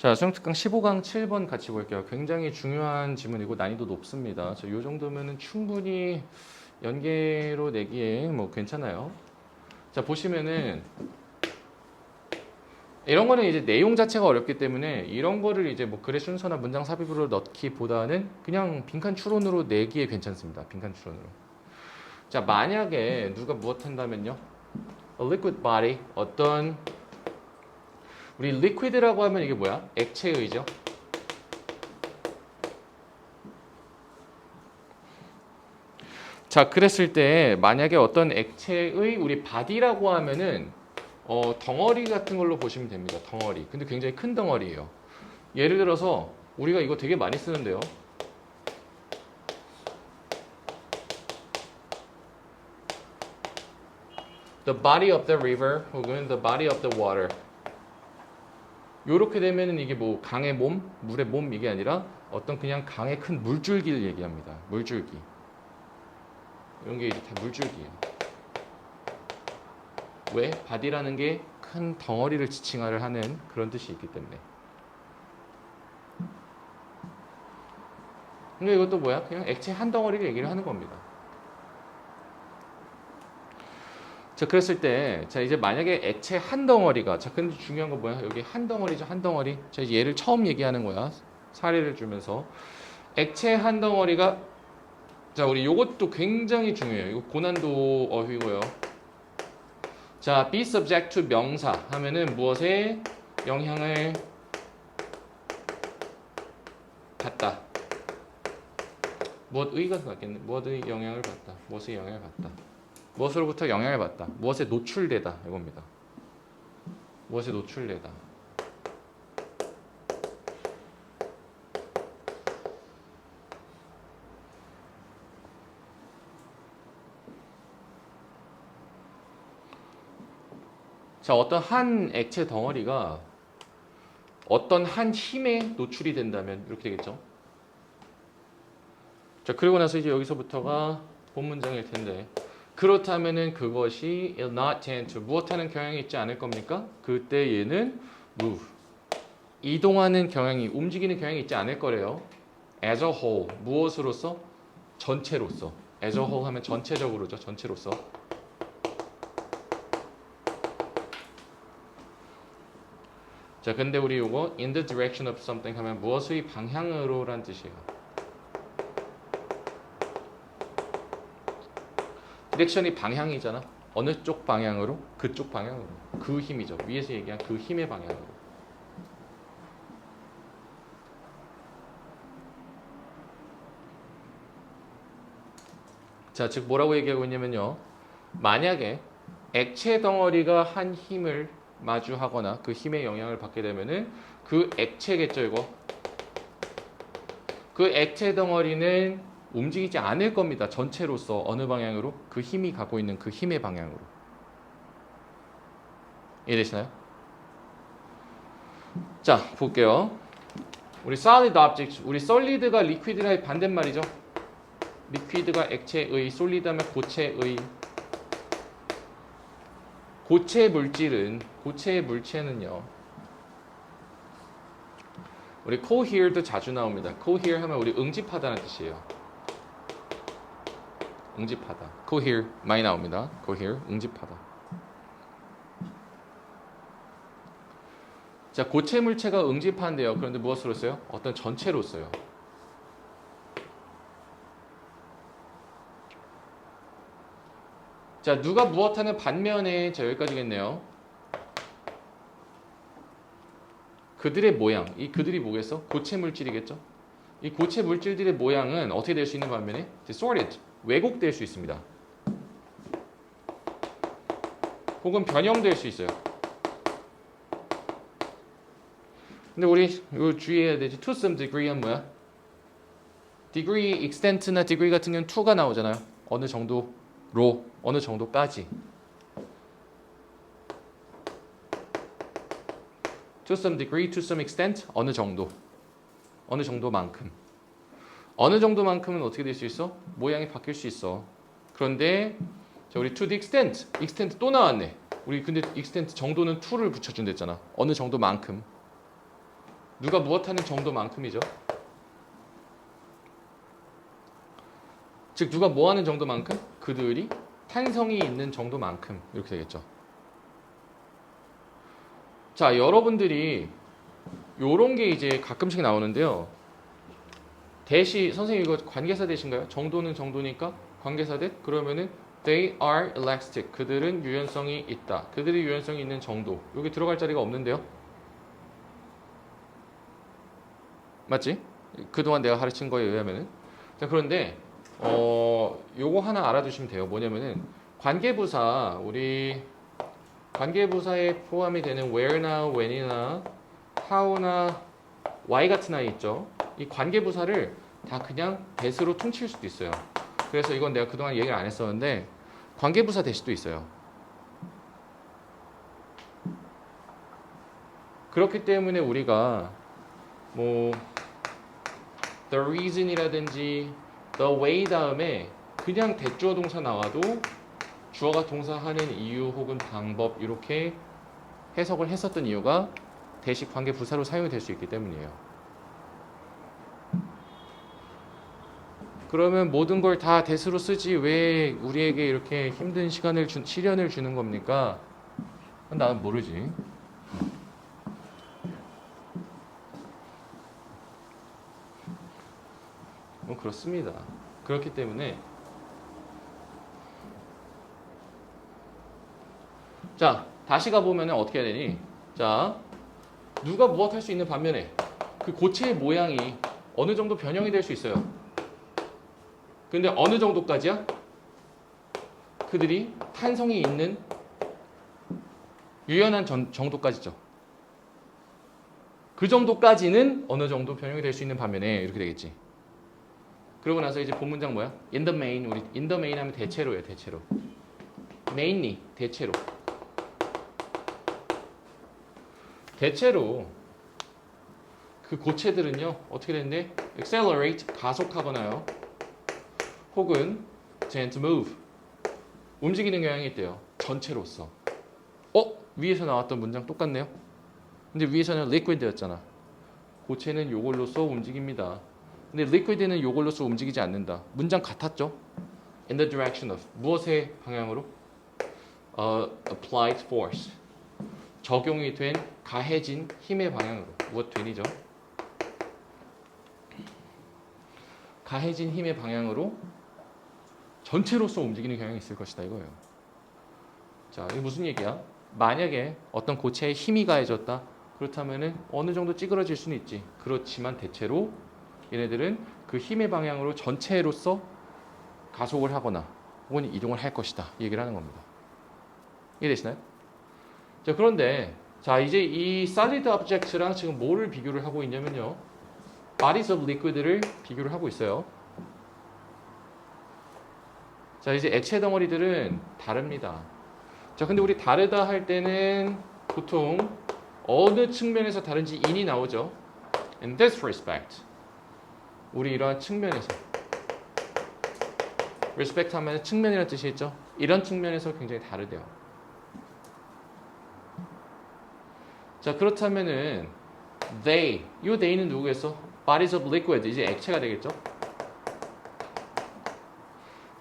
자, 수영특강 15강 7번 같이 볼게요. 굉장히 중요한 지문이고 난이도 높습니다. 자, 요 정도면은 충분히 연계로 내기에 뭐 괜찮아요. 자, 보시면은 이런 거는 이제 내용 자체가 어렵기 때문에 이런 거를 이제 뭐 글의 순서나 문장 삽입으로 넣기보다는 그냥 빈칸 추론으로 내기에 괜찮습니다. 빈칸 추론으로. 자, 만약에 누가 무엇 한다면요. A liquid body, 어떤 우리 liquid라고 하면 이게 뭐야? 액체의죠. 자, 그랬을 때 만약에 어떤 액체의 우리 body라고 하면은 덩어리 같은 걸로 보시면 됩니다. 덩어리. 근데 굉장히 큰 덩어리예요. 예를 들어서 우리가 이거 되게 많이 쓰는데요. The body of the river 혹은 the body of the water. 요렇게 되면은 이게 뭐 강의 몸, 물의 몸 이게 아니라 어떤 그냥 강의 큰 물줄기를 얘기합니다. 물줄기. 이런 게 이제 다 물줄기예요. 왜? 바디라는 게 큰 덩어리를 지칭하를 하는 그런 뜻이 있기 때문에. 근데 이것도 뭐야? 그냥 액체 한 덩어리를 얘기를 하는 겁니다. 자, 그랬을 때, 자, 이제 만약에 액체 한 덩어리가, 자, 근데 중요한 건 뭐야? 여기 한 덩어리죠, 한 덩어리. 자, 이제 얘를 처음 얘기하는 거야. 사례를 주면서. 액체 한 덩어리가, 자, 우리 요것도 굉장히 중요해요. 이거 고난도 어휘고요. 자, be subject to 명사 하면은 무엇에 영향을 받다. 무엇의가 낫겠네. 무엇의 영향을 받다. 무엇의 영향을 받다. 무엇으로부터 영향을 받다. 무엇에 노출되다. 이겁니다. 무엇에 노출되다. 자, 어떤 한 액체 덩어리가 어떤 한 힘에 노출이 된다면 이렇게 되겠죠. 자, 그리고 나서 이제 여기서부터가 본 문장일 텐데 그렇다면은 그것이 will not tend to 무엇하는 경향이 있지 않을 겁니까? 그때 얘는 move 이동하는 경향이 움직이는 경향이 있지 않을 거래요. as a whole 무엇으로서? 전체로서. as a whole 하면 전체적으로죠. 전체로서. 자, 근데 우리 요거 in the direction of something 하면 무엇의 방향으로란 뜻이에요. 디렉션이 방향이잖아. 어느 쪽 방향으로? 그쪽 방향으로. 그 힘이죠. 위에서 얘기한 그 힘의 방향으로. 자, 즉 뭐라고 얘기하고 있냐면요. 만약에 액체 덩어리가 한 힘을 마주하거나 그 힘의 영향을 받게 되면은 그 액체겠죠, 이거. 그 액체 덩어리는 움직이지 않을 겁니다. 전체로서 어느 방향으로? 그 힘이 갖고 있는 그 힘의 방향으로. 이해되시나요? 자, 볼게요. 우리 solid object, 우리 solid가 liquid의 반대말이죠. liquid가 액체의, solid 하면 고체의. 고체 물질은, 고체의 물체는요. 우리 cohere도 자주 나옵니다. cohere 하면 우리 응집하다는 뜻이에요. 응집하다. cohere 많이 나옵니다. cohere 응집하다. 자, 고체 물체가 응집한대요. 그런데 무엇으로 써요? 어떤 전체로 써요. 자, 누가 무엇하는 반면에 자, 여기까지겠네요. 그들의 모양. 이 그들이 뭐겠어? 고체 물질이겠죠? 이 고체 물질들의 모양은 어떻게 될 수 있는 반면에 distorted, 왜곡될 수 있습니다. 혹은 변형될 수 있어요. 근데 우리 이거 주의해야 되지. to some degree는 뭐야? degree, extent나 degree 같은 경우는 to가 나오잖아요. 어느 정도로, 어느 정도까지. to some degree, to some extent, 어느 정도. 어느 정도만큼. 어느 정도만큼은 어떻게 될 수 있어? 모양이 바뀔 수 있어. 그런데 자, 우리 to the extent, extent 또 나왔네. 우리 근데 extent 정도는 to를 붙여준댔잖아. 어느 정도만큼. 누가 무엇하는 정도만큼이죠. 즉 누가 뭐하는 정도만큼? 그들이 탄성이 있는 정도만큼 이렇게 되겠죠. 자, 여러분들이 요런 게 이제 가끔씩 나오는데요. 대시 선생님 이거 관계사 대신가요? 정도는 정도니까 관계사 대 그러면은 they are elastic. 그들은 유연성이 있다. 그들이 유연성이 있는 정도. 여기 들어갈 자리가 없는데요. 맞지? 그동안 내가 가르친 거에 의하면은. 자, 그런데 요거 하나 알아두시면 돼요. 뭐냐면은 관계부사 우리 관계부사에 포함이 되는 where나 when이나 how나 why 같은 아이 있죠. 이 관계부사를 다 그냥 that으로 퉁칠 수도 있어요. 그래서 이건 내가 그동안 얘기를 안 했었는데 관계부사 대시도 있어요. 그렇기 때문에 우리가 뭐 the reason이라든지 the way 다음에 그냥 대주어 동사 나와도 주어가 동사하는 이유 혹은 방법 이렇게 해석을 했었던 이유가 대시 관계 부사로 사용이 될 수 있기 때문이에요. 그러면 모든 걸 다 대수로 쓰지 왜 우리에게 이렇게 힘든 시련을 주는 겁니까? 나는 모르지. 뭐 그렇습니다. 그렇기 때문에 자 다시 가보면 어떻게 해야 되니? 자 누가 무엇 할 수 있는 반면에 그 고체의 모양이 어느 정도 변형이 될 수 있어요. 근데 어느 정도까지야? 그들이 탄성이 있는 유연한 정도까지죠. 그 정도까지는 어느 정도 변형이 될 수 있는 반면에 이렇게 되겠지. 그러고 나서 이제 본 문장 뭐야? In the main, 우리 in the main 하면 대체로예요. 대체로. mainly, 대체로. 대체로 그 고체들은요. 어떻게 되는데? accelerate, 가속하거나요. 혹은 tend to move, 움직이는 경향이 있대요. 전체로서. 위에서 나왔던 문장 똑같네요. 근데 위에서는 liquid였잖아. 고체는 요걸로써 움직입니다. 근데 liquid는 요걸로써 움직이지 않는다. 문장 같았죠? In the direction of, 무엇의 방향으로? Applied force, 적용이 된 가해진 힘의 방향으로. 무엇 된이죠? 가해진 힘의 방향으로 전체로서 움직이는 경향이 있을 것이다 이거예요. 자, 이게 무슨 얘기야? 만약에 어떤 고체에 힘이 가해졌다. 그렇다면은 어느 정도 찌그러질 수는 있지. 그렇지만 대체로 얘네들은 그 힘의 방향으로 전체로서 가속을 하거나 혹은 이동을 할 것이다. 이 얘기를 하는 겁니다. 이해되시나요? 자, 그런데 자 이제 이 solid object랑 지금 뭐를 비교를 하고 있냐면요. bodies of liquid를 비교를 하고 있어요. 자, 이제 액체 덩어리들은 다릅니다. 자, 근데 우리 다르다 할 때는 보통 어느 측면에서 다른지 in이 나오죠. In this respect. 우리 이러한 측면에서. respect 하면 측면이라는 뜻이 있죠. 이런 측면에서 굉장히 다르대요. 자, 그렇다면은 이 they는 누구겠어? bodies of liquid, 이제 액체가 되겠죠.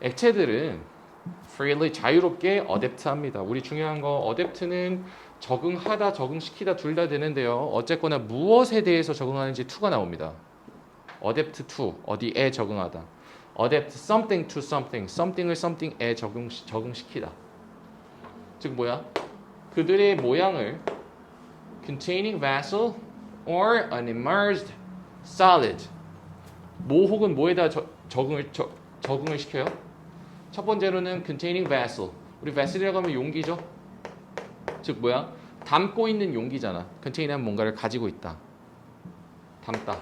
액체들은 freely, 자유롭게 adapt합니다. 우리 중요한 거 adapt는 적응하다, 적응시키다 둘 다 되는데요. 어쨌거나 무엇에 대해서 적응하는지 to가 나옵니다. adapt to, 어디에 적응하다. adapt something to something, something을 something에 적응시키다. 즉 뭐야? 그들의 모양을 containing vessel or an immersed solid, 뭐 혹은 뭐에다 적응을 시켜요? 첫 번째로는 containing vessel. 우리 vessel이라고 하면 용기죠. 즉 뭐야? 담고 있는 용기잖아. containing 하면 뭔가를 가지고 있다. 담다.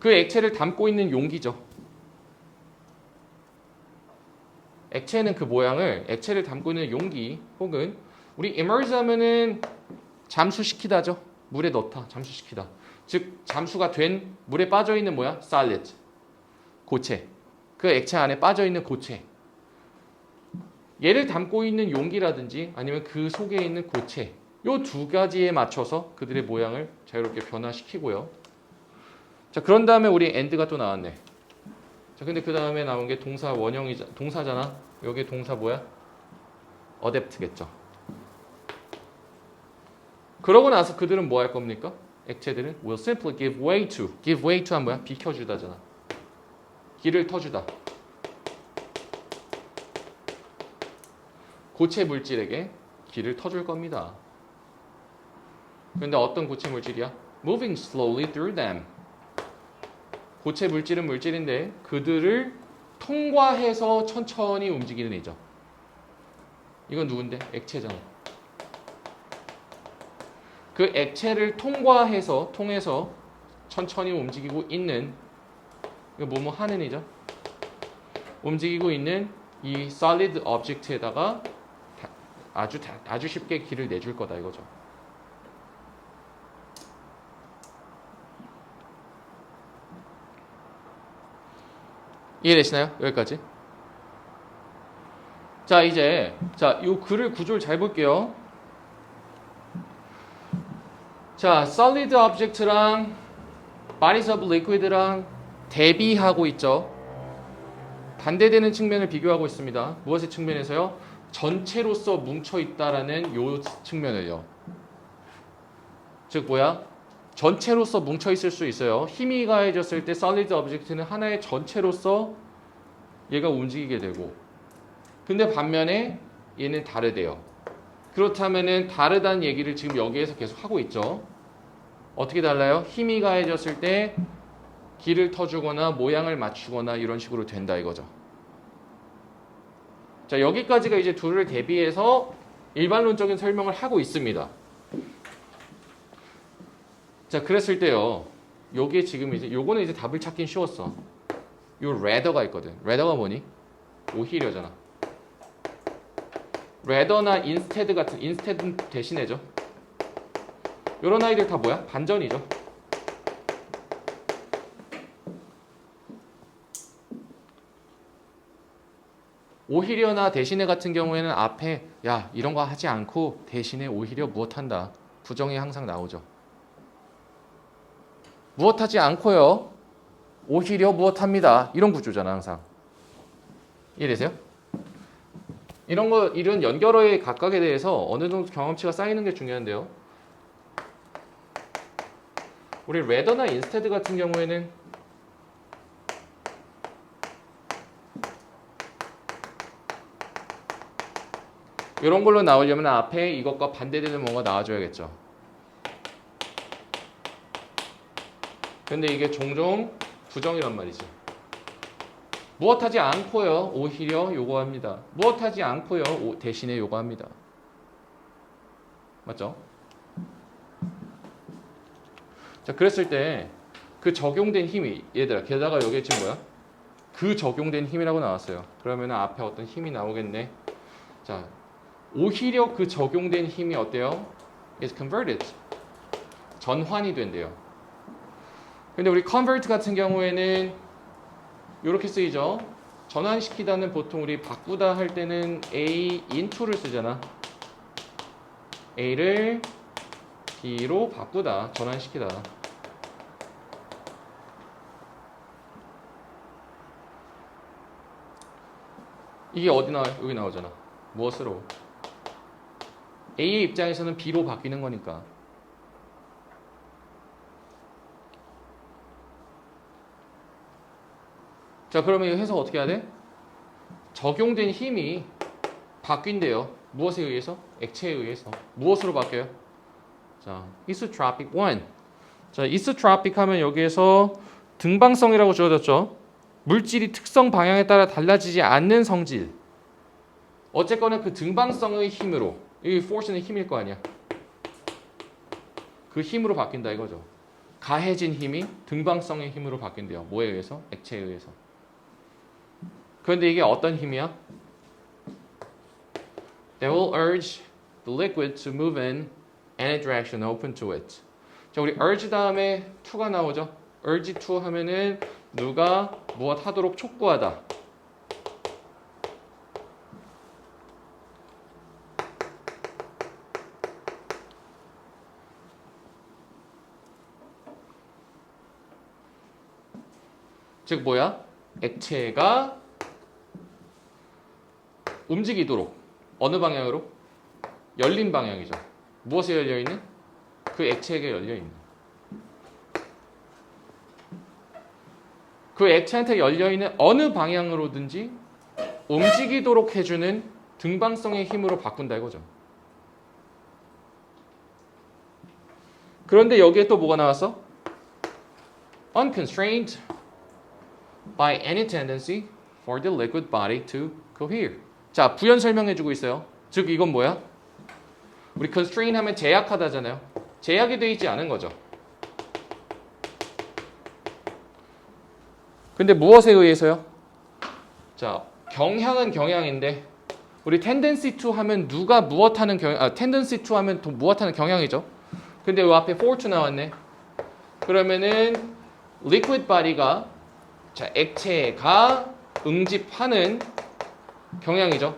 그 액체를 담고 있는 용기죠. 액체는 그 모양을, 액체를 담고 있는 용기 혹은 우리 immerse 하면은 잠수시키다죠. 물에 넣다, 잠수시키다. 즉 잠수가 된 물에 빠져있는 뭐야? solid, 고체. 그 액체 안에 빠져있는 고체. 얘를 담고 있는 용기라든지 아니면 그 속에 있는 고체. 요 두 가지에 맞춰서 그들의 모양을 자유롭게 변화시키고요. 자, 그런 다음에 우리 and가 또 나왔네. 자, 근데 그 다음에 나온 게 동사 동사잖아. 여기 동사 뭐야? adapt겠죠. 그러고 나서 그들은 뭐 할 겁니까? 액체들은 will simply give way to. give way to는 뭐야? 비켜주다잖아. 길을 터주다. 고체 물질에게 길을 터줄 겁니다. 그런데 어떤 고체 물질이야? moving slowly through them. 고체 물질은 물질인데 그들을 통과해서 천천히 움직이는 애죠. 이건 누군데? 액체잖아. 그 액체를 통해서 천천히 움직이고 있는, 이거 뭐뭐 하는 이죠. 움직이고 있는 이 solid object에다가 아주 쉽게 길을 내줄 거다 이거죠. 이해되시나요? 여기까지. 자, 이제 이 글을 구조를 잘 볼게요. 자, solid object랑 bodies of liquid랑 대비하고 있죠. 반대되는 측면을 비교하고 있습니다. 무엇의 측면에서요? 전체로서 뭉쳐있다라는 요 측면을요. 즉 뭐야? 전체로서 뭉쳐있을 수 있어요. 힘이 가해졌을 때 solid object는 하나의 전체로서 얘가 움직이게 되고, 근데 반면에 얘는 다르대요. 그렇다면은 다르다는 얘기를 지금 여기에서 계속 하고 있죠. 어떻게 달라요? 힘이 가해졌을 때 길을 터주거나 모양을 맞추거나 이런 식으로 된다 이거죠. 자, 여기까지가 이제 둘을 대비해서 일반론적인 설명을 하고 있습니다. 자, 그랬을 때요. 요게 지금 이제 요거는 이제 답을 찾긴 쉬웠어. 요 rather가 있거든. rather가 뭐니? 오히려잖아. rather나 instead 같은, instead는 대신해죠. 요런 아이들 다 뭐야? 반전이죠. 오히려나 대신에 같은 경우에는 앞에 야 이런 거 하지 않고 대신에 오히려 무엇한다. 부정이 항상 나오죠. 무엇하지 않고요. 오히려 무엇합니다. 이런 구조잖아 항상. 이해되세요? 이런 연결어의 각각에 대해서 어느 정도 경험치가 쌓이는 게 중요한데요. 우리 rather나 instead 같은 경우에는 이런 걸로 나오려면 앞에 이것과 반대되는 뭔가 나와줘야겠죠. 근데 이게 종종 부정이란 말이지. 무엇하지 않고요. 오히려 요구합니다. 무엇하지 않고요. 대신에 요구합니다. 맞죠? 자, 그랬을 때 그 적용된 힘이 얘들아 게다가 여기 지금 뭐야? 그 적용된 힘이라고 나왔어요. 그러면 앞에 어떤 힘이 나오겠네. 자, 오히려 그 적용된 힘이 어때요? is converted. 전환이 된대요. 근데 우리 convert 같은 경우에는 이렇게 쓰이죠. 전환시키다는 보통 우리 바꾸다 할 때는 A into를 쓰잖아. A를 B로 바꾸다, 전환시키다. 이게 어디 나와요? 여기 나오잖아. 무엇으로? A의 입장에서는 B로 바뀌는 거니까. 자, 그러면 이 해석 어떻게 해야 돼? 적용된 힘이 바뀐대요. 무엇에 의해서? 액체에 의해서. 무엇으로 바뀌어요? 자, isotropic 1. 자, isotropic 하면 여기에서 등방성이라고 주어졌죠. 물질이 특성 방향에 따라 달라지지 않는 성질. 어쨌거나 그 등방성의 힘으로, 이 force는 힘일 거 아니야. 그 힘으로 바뀐다 이거죠. 가해진 힘이 등방성의 힘으로 바뀐대요. 뭐에 의해서? 액체에 의해서. 그런데 이게 어떤 힘이야? They will urge the liquid to move in any direction open to it. 자, 우리 urge 다음에 to가 나오죠. urge to 하면은 누가 무엇 하도록 촉구하다. 즉 뭐야? 액체가 움직이도록 어느 방향으로? 열린 방향이죠. 무엇에 열려있는? 그 액체에게 열려있는. 그 액체한테 열려있는 어느 방향으로든지 움직이도록 해주는 등방성의 힘으로 바꾼다 이거죠. 그런데 여기에 또 뭐가 나왔어? Unconstrained by any tendency for the liquid body to cohere. 자, 부연 설명해주고 있어요. 즉 이건 뭐야? 우리 constrain 하면 제약하다잖아요. 제약이 되어 있지 않은 거죠. 근데 무엇에 의해서요? 자, 경향은 경향인데 우리 tendency to 하면 누가 무엇하는 경향, tendency to 하면 또 무엇하는 경향이죠. 근데 이 앞에 for to 나왔네. 그러면은 liquid body가 자, 액체가 응집하는 경향이죠.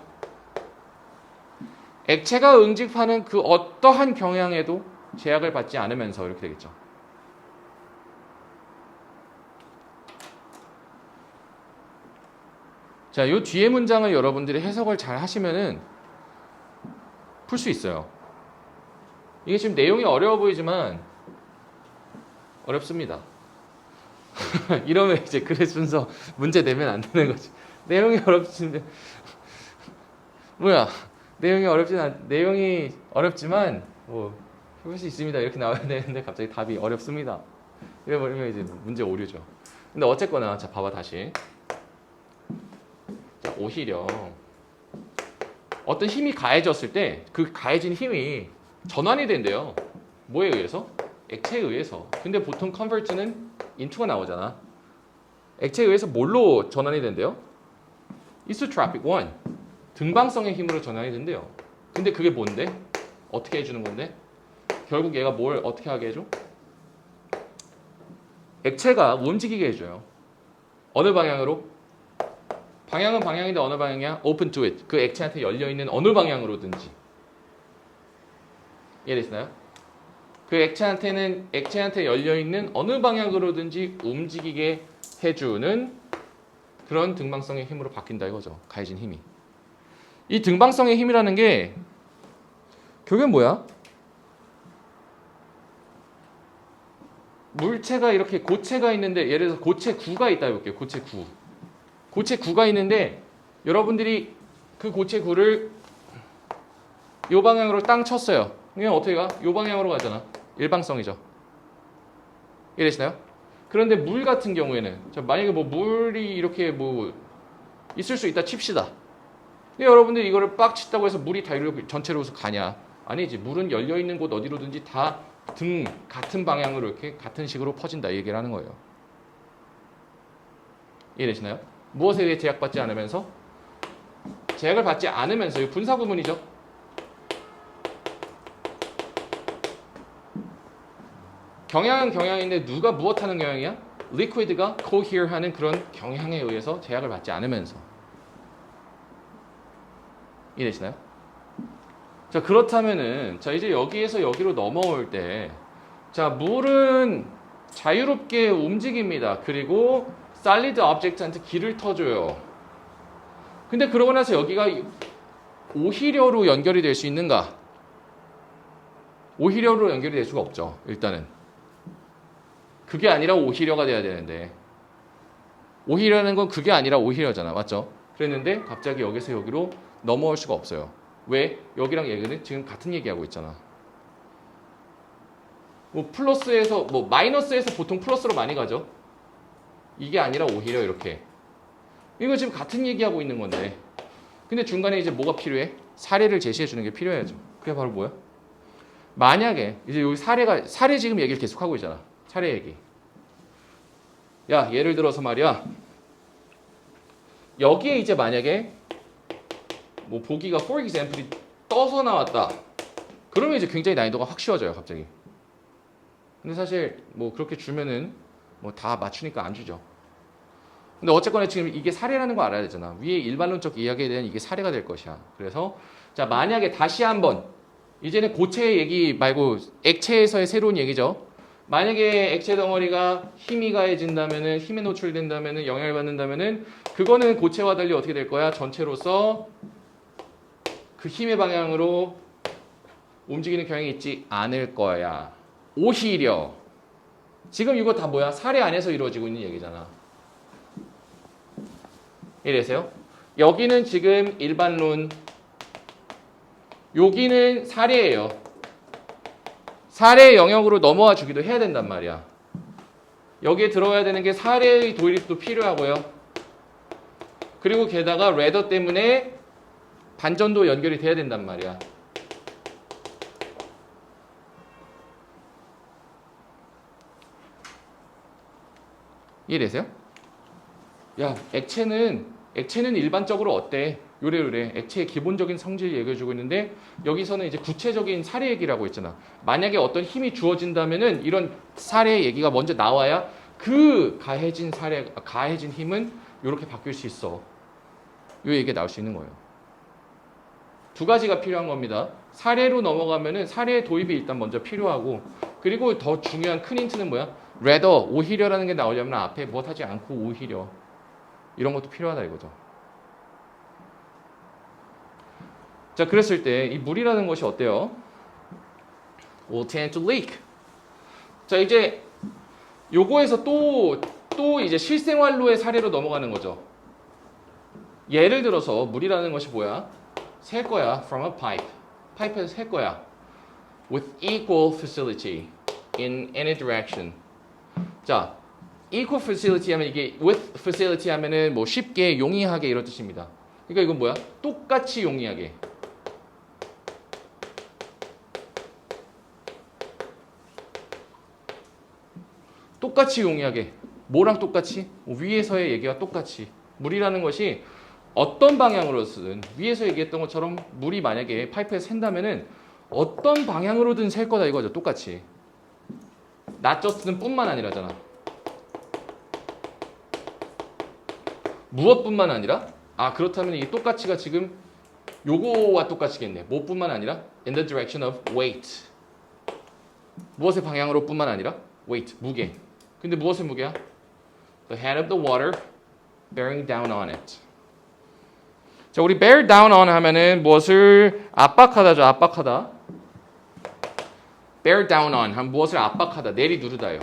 액체가 응집하는 그 어떠한 경향에도 제약을 받지 않으면서 이렇게 되겠죠. 자, 이 뒤에 문장을 여러분들이 해석을 잘 하시면은 풀 수 있어요. 이게 지금 내용이 어려워 보이지만 어렵습니다. 이러면 이제 그래 순서 문제 내면 안 되는 거지. 내용이 어렵진데 뭐야? 내용이 어렵지만 뭐 해볼 수 있습니다. 이렇게 나와야 되는데 갑자기 답이 어렵습니다. 이래버리면 이제 문제 오류죠. 근데 어쨌거나 자 봐봐 다시. 자, 오히려 어떤 힘이 가해졌을 때 그 가해진 힘이 전환이 된대요. 뭐에 의해서? 액체에 의해서. 근데 보통 컨버트는 인투가 나오잖아. 액체에 의해서 뭘로 전환이 된대요? 이소트로픽 1. 등방성의 힘으로 전환이 된대요. 근데 그게 뭔데? 어떻게 해주는 건데? 결국 얘가 뭘 어떻게 하게 해줘? 액체가 움직이게 해줘요. 어느 방향으로? 방향은 방향인데 어느 방향이야? Open to it. 그 액체한테 열려있는 어느 방향으로든지. 이해되시나요? 그 액체한테 열려있는 어느 방향으로든지 움직이게 해주는 그런 등방성의 힘으로 바뀐다 이거죠. 가해진 힘이. 이 등방성의 힘이라는 게 결국은 뭐야? 물체가 이렇게 고체가 있는데 예를 들어서 고체 9가 있다 해볼게요. 고체 9. 고체 9가 있는데 여러분들이 그 고체 9를 이 방향으로 땅 쳤어요. 그냥 어떻게 가? 이 방향으로 가잖아. 일방성이죠. 이해되시나요? 그런데 물 같은 경우에는 만약에 뭐 물이 이렇게 뭐 있을 수 있다 칩시다. 근데 여러분들이 이거를 빡 쳤다고 해서 물이 다 이렇게 전체로 가냐? 아니지. 물은 열려 있는 곳 어디로든지 다 같은 방향으로 이렇게 같은 식으로 퍼진다 이 얘기를 하는 거예요. 이해되시나요? 무엇에 의해 제약받지 않으면서? 제약을 받지 않으면서 이 분사 구문이죠. 경향은 경향인데 누가 무엇하는 경향이야? 리퀴드가 cohere하는 그런 경향에 의해서 제약을 받지 않으면서. 이해되시나요? 자, 그렇다면은 자 이제 여기에서 여기로 넘어올 때 자, 물은 자유롭게 움직입니다. 그리고 solid object한테 길을 터줘요. 근데 그러고 나서 여기가 오히려로 연결이 될 수 있는가? 오히려로 연결이 될 수가 없죠. 일단은. 그게 아니라 오히려가 돼야 되는데 오히려는 건 그게 아니라 오히려잖아. 맞죠? 그랬는데 갑자기 여기서 여기로 넘어올 수가 없어요. 왜? 여기랑 얘기는 지금 같은 얘기하고 있잖아. 뭐 플러스에서 뭐 마이너스에서 보통 플러스로 많이 가죠. 이게 아니라 오히려 이렇게. 이거 지금 같은 얘기하고 있는 건데. 근데 중간에 이제 뭐가 필요해? 사례를 제시해 주는 게 필요해야죠. 그게 바로 뭐야? 만약에 이제 여기 사례 지금 얘기를 계속 하고 있잖아. 사례 얘기. 야, 예를 들어서 말이야. 여기에 이제 만약에 뭐 보기가 for example이 떠서 나왔다. 그러면 이제 굉장히 난이도가 확 쉬워져요, 갑자기. 근데 사실 뭐 그렇게 주면은 뭐 다 맞추니까 안 주죠. 근데 어쨌거나 지금 이게 사례라는 거 알아야 되잖아. 위에 일반론적 이야기에 대한 이게 사례가 될 것이야. 그래서 자, 만약에 다시 한번 이제는 고체 얘기 말고 액체에서의 새로운 얘기죠. 만약에 액체 덩어리가 힘이 가해진다면은 힘에 노출된다면은 영향을 받는다면은 그거는 고체와 달리 어떻게 될 거야? 전체로서 그 힘의 방향으로 움직이는 경향이 있지 않을 거야. 오히려 지금 이거 다 뭐야? 사례 안에서 이루어지고 있는 얘기잖아. 이래서요. 여기는 지금 일반론, 여기는 사례예요. 사례 영역으로 넘어와 주기도 해야 된단 말이야. 여기에 들어와야 되는 게 사례의 도입도 필요하고요. 그리고 게다가 레더 때문에 반전도 연결이 돼야 된단 말이야. 이해되세요? 야, 액체는 일반적으로 어때? 요래 액체의 기본적인 성질 얘기해주고 있는데 여기서는 이제 구체적인 사례 얘기를 하고 있잖아. 만약에 어떤 힘이 주어진다면은 이런 사례 얘기가 먼저 나와야 그 가해진 힘은 이렇게 바뀔 수 있어. 요 얘기가 나올 수 있는 거예요. 두 가지가 필요한 겁니다. 사례로 넘어가면은 사례의 도입이 일단 먼저 필요하고, 그리고 더 중요한 큰 힌트는 뭐야? rather, 오히려라는 게 나오려면 앞에 무엇 하지 않고 오히려, 이런 것도 필요하다 이거죠. 자, 그랬을 때 이 물이라는 것이 어때요? will tend to leak. 자, 이제 요거에서 또 이제 실생활로의 사례로 넘어가는 거죠. 예를 들어서 물이라는 것이 뭐야? 셀 거야. from a pipe. 파이프에서 셀 거야. with equal facility in any direction. 자, equal facility 하면 이게 with facility 하면은 뭐 쉽게 용이하게 이런 뜻입니다. 그러니까 이건 뭐야? 똑같이 용이하게. 똑같이 용이하게. 뭐랑 똑같이? 위에서의 얘기와 똑같이. 물이라는 것이 어떤 방향으로든 위에서 얘기했던 것처럼 물이 만약에 파이프에 샌다면은 어떤 방향으로든 셀 거다 이거죠. 똑같이. not just는 뿐만 아니라잖아. 무엇뿐만 아니라? 아, 그렇다면 이 똑같이가 지금 요거와 똑같이겠네. 뭐뿐만 아니라? in the direction of weight. 무엇의 방향으로 뿐만 아니라? weight, 무게. 근데 무엇의 무게야? the head of the water bearing down on it. 자, 우리 bear down on 하면은 무엇을 압박하다죠. 압박하다. bear down on 하면 무엇을 압박하다, 내리누르다요.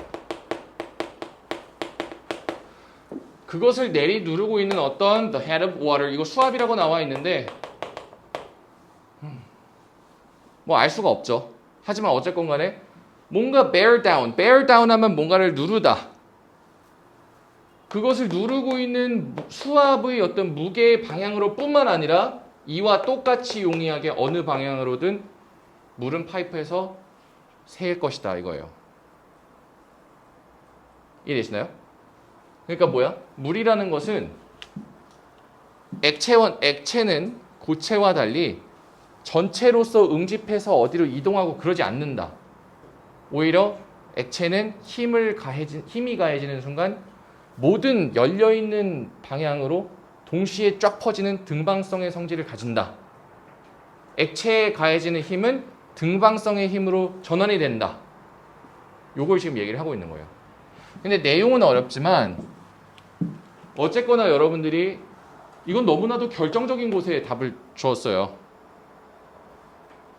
그것을 내리누르고 있는 어떤 the head of water, 이거 수압이라고 나와 있는데 뭐 알 수가 없죠. 하지만 어쨌건 간에 뭔가 bear down 하면 뭔가를 누르다. 그것을 누르고 있는 수압의 어떤 무게의 방향으로 뿐만 아니라 이와 똑같이 용이하게 어느 방향으로든 물은 파이프에서 새일 것이다 이거예요. 이해되시나요? 그러니까 뭐야? 물이라는 것은 액체는 고체와 달리 전체로서 응집해서 어디로 이동하고 그러지 않는다. 오히려 액체는 힘이 가해지는 순간 모든 열려있는 방향으로 동시에 쫙 퍼지는 등방성의 성질을 가진다. 액체에 가해지는 힘은 등방성의 힘으로 전환이 된다. 요걸 지금 얘기를 하고 있는 거예요. 근데 내용은 어렵지만 어쨌거나 여러분들이 이건 너무나도 결정적인 곳에 답을 주었어요.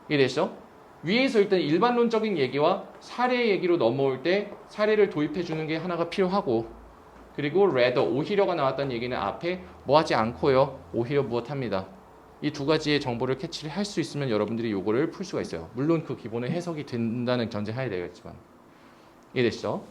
이해되시죠? 위에서 일단 일반론적인 얘기와 사례 얘기로 넘어올 때 사례를 도입해 주는 게 하나가 필요하고, 그리고 rather, 오히려가 나왔다는 얘기는 앞에 뭐 하지 않고요. 오히려 무엇합니다. 이 두 가지의 정보를 캐치를 할 수 있으면 여러분들이 요거를 풀 수가 있어요. 물론 그 기본의 해석이 된다는 전제하에 되겠지만. 이해되시죠?